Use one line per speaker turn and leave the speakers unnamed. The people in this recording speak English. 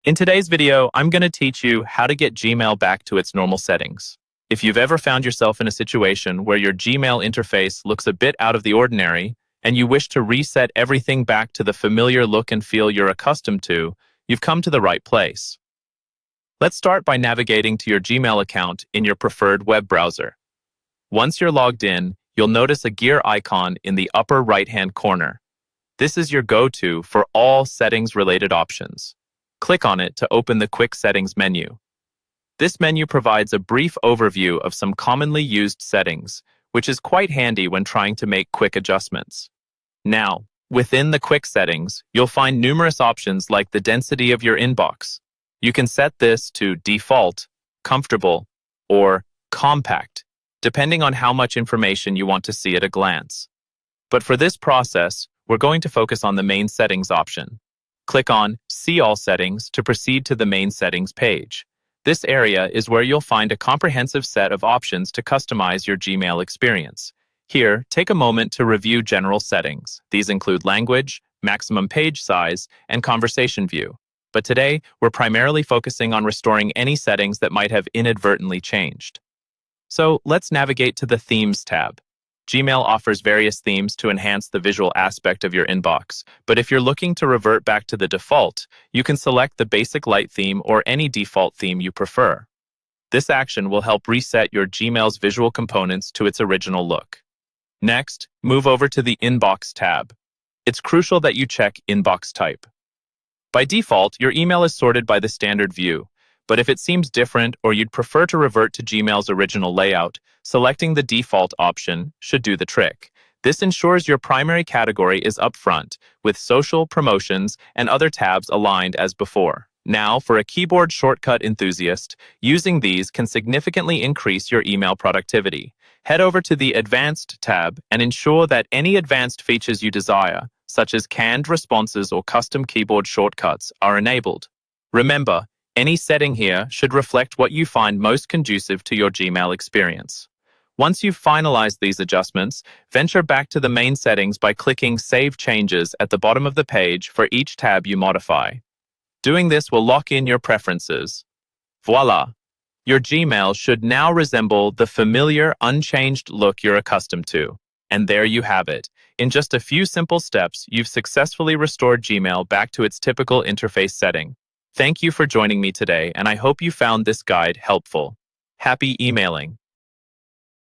In today's video, I'm going to teach you how to get Gmail back to its normal settings. If you've ever found yourself in a situation where your Gmail interface looks a bit out of the ordinary and you wish to reset everything back to the familiar look and feel you're accustomed to, you've come to the right place. Let's start by navigating to your Gmail account in your preferred web browser. Once you're logged in, you'll notice a gear icon in the upper right-hand corner. This is your go-to for all settings-related options. Click on it to open the Quick Settings menu. This menu provides a brief overview of some commonly used settings, which is quite handy when trying to make quick adjustments. Now, within the Quick Settings, you'll find numerous options like the density of your inbox. You can set this to default, comfortable, or compact, depending on how much information you want to see at a glance. But for this process, we're going to focus on the main settings option. Click on See All Settings to proceed to the main settings page. This area is where you'll find a comprehensive set of options to customize your Gmail experience. Here, take a moment to review general settings. These include language, maximum page size, and conversation view. But today, we're primarily focusing on restoring any settings that might have inadvertently changed. So let's navigate to the Themes tab. Gmail offers various themes to enhance the visual aspect of your inbox, but if you're looking to revert back to the default, you can select the basic light theme or any default theme you prefer. This action will help reset your Gmail's visual components to its original look. Next, move over to the Inbox tab. It's crucial that you check Inbox Type. By default, your email is sorted by the standard view, but if it seems different or you'd prefer to revert to Gmail's original layout, selecting the default option should do the trick. This ensures your primary category is up front, with social, promotions, and other tabs aligned as before. Now, for a keyboard shortcut enthusiast, using these can significantly increase your email productivity. Head over to the Advanced tab and ensure that any advanced features you desire, such as canned responses or custom keyboard shortcuts, are enabled. Remember, any setting here should reflect what you find most conducive to your Gmail experience. Once you've finalized these adjustments, venture back to the main settings by clicking Save Changes at the bottom of the page for each tab you modify. Doing this will lock in your preferences. Voila! Your Gmail should now resemble the familiar, unchanged look you're accustomed to. And there you have it. In just a few simple steps, you've successfully restored Gmail back to its typical interface setting. Thank you for joining me today, and I hope you found this guide helpful. Happy emailing!